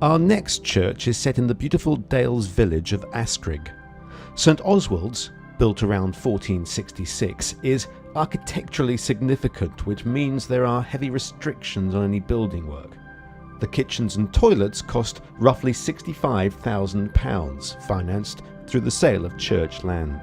Our next church is set in the beautiful Dales village of Askrigg. St Oswald's, built around 1466, is architecturally significant, which means there are heavy restrictions on any building work. The kitchens and toilets cost roughly £65,000, financed through the sale of church land.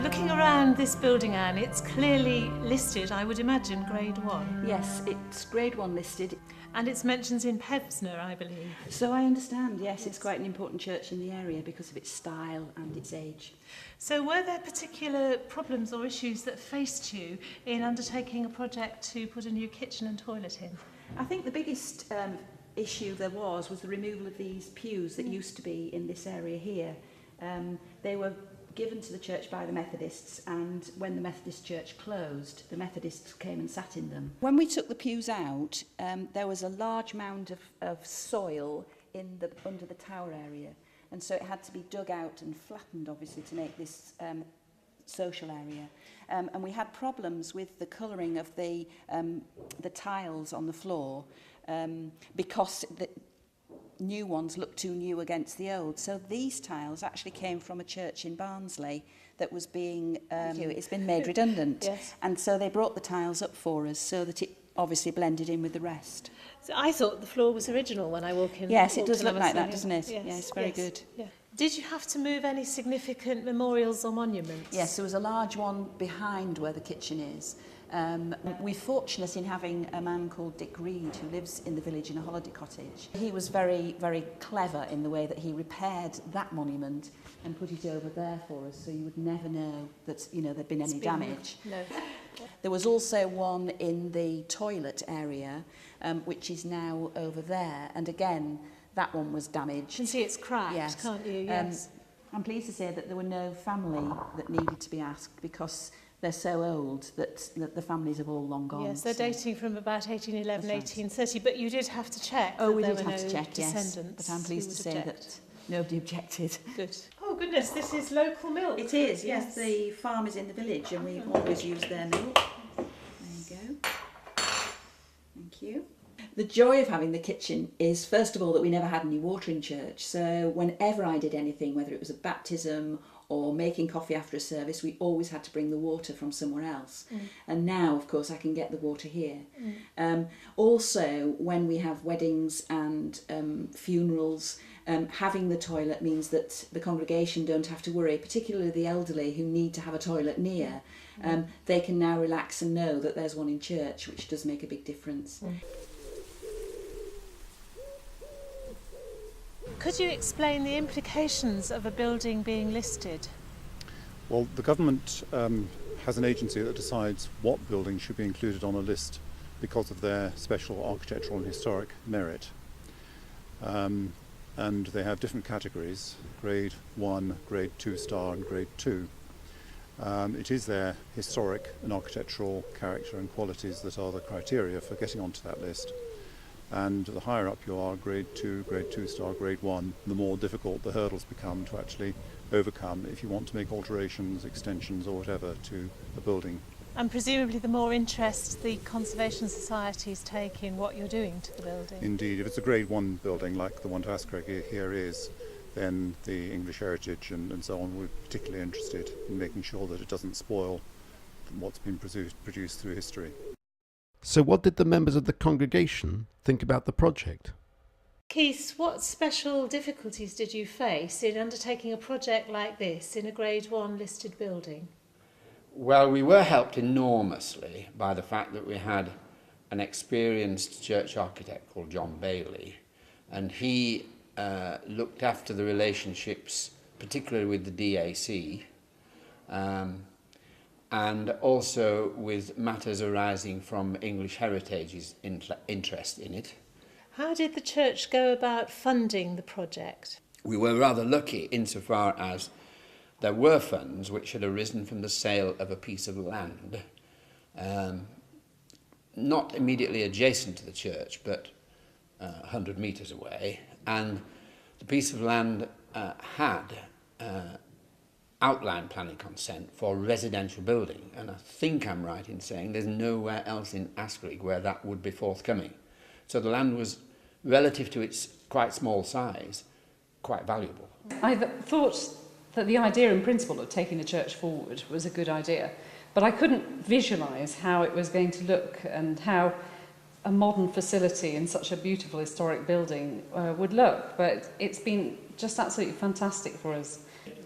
Looking around this building, Anne, it's clearly listed, I would imagine, Grade 1. Yes, it's Grade 1 listed. And it's mentioned in Pevsner, I believe. So I understand, yes, it's quite an important church in the area because of its style and its age. So were there particular problems or issues that faced you in undertaking a project to put a new kitchen and toilet in? I think the biggest issue there was the removal of these pews that used to be in this area here. They were given to the church by the Methodists, and when the Methodist church closed, the Methodists came and sat in them. When we took the pews out, there was a large mound of soil under the tower area, and so it had to be dug out and flattened, obviously, to make this social area. And we had problems with the colouring of the tiles on the floor because the new ones look too new against the old. So these tiles actually came from a church in Barnsley that was being, it's been made redundant. Yes. And so they brought the tiles up for us so that it obviously blended in with the rest. So I thought the floor was original when I walk in. Yes, it does look like that, doesn't it? Yes, yes, very good. Yeah. Did you have to move any significant memorials or monuments? Yes, there was a large one behind where the kitchen is. We're fortunate in having a man called Dick Reed who lives in the village in a holiday cottage. He was very, very clever in the way that he repaired that monument and put it over there for us, so you would never know that there'd been any damage. No. There was also one in the toilet area, which is now over there, and again that one was damaged. You can see it's cracked, yes. Can't you? Yes. I'm pleased to say that there were no family that needed to be asked because they're so old that the families have all long gone. Yes, they're dating from about 1811, Right. 1830, but you did have to check Oh, we that did there were have no to check, yes. descendants. But I'm pleased to say that nobody objected. Good. Oh goodness, this is local milk. It is, yes. The farm is in the village and we always use their milk. There you go. Thank you. The joy of having the kitchen is, first of all, that we never had any water in church. So whenever I did anything, whether it was a baptism or making coffee after a service, we always had to bring the water from somewhere else. And now, of course, I can get the water here. Also, when we have weddings and funerals, having the toilet means that the congregation don't have to worry, particularly the elderly who need to have a toilet near. They can now relax and know that there's one in church, which does make a big difference. Could you explain the implications of a building being listed? Well, the government has an agency that decides what buildings should be included on a list because of their special architectural and historic merit. And they have different categories, Grade 1, Grade 2 star and Grade 2. It is their historic and architectural character and qualities that are the criteria for getting onto that list. And the higher up you are, Grade 2 star, Grade 1, the more difficult the hurdles become to actually overcome if you want to make alterations, extensions or whatever to a building. And presumably the more interest the conservation societies take in what you're doing to the building. Indeed, if it's a Grade 1 building like the one to Askrigg here is, then the English heritage and so on, we're particularly interested in making sure that it doesn't spoil what's been produced through history. So what did the members of the congregation think about the project? Keith, what special difficulties did you face in undertaking a project like this in a Grade 1 listed building? Well, we were helped enormously by the fact that we had an experienced church architect called John Bailey, and he looked after the relationships, particularly with the DAC, and also with matters arising from English Heritage's interest in it. How did the church go about funding the project? We were rather lucky insofar as there were funds which had arisen from the sale of a piece of land, not immediately adjacent to the church, but 100 metres away, and the piece of land had outline planning consent for residential building, and I think I'm right in saying there's nowhere else in Askrigg where that would be forthcoming. So the land was, relative to its quite small size, quite valuable. I thought that the idea in principle of taking the church forward was a good idea, but I couldn't visualise how it was going to look and how a modern facility in such a beautiful historic building would look. But it's been just absolutely fantastic for us.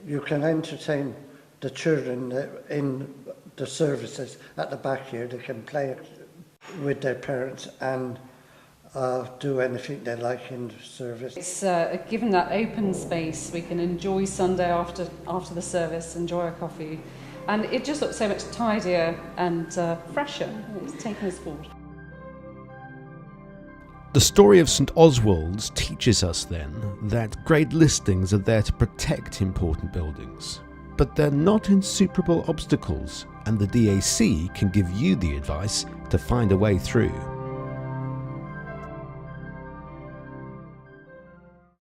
You can entertain the children in the services at the back here. They can play with their parents and do anything they like in the service. It's given that open space, we can enjoy Sunday after the service, enjoy a coffee, and it just looks so much tidier and fresher. It's taken us forward. The story of St Oswald's teaches us then that grade listings are there to protect important buildings, but they're not insuperable obstacles, and the DAC can give you the advice to find a way through.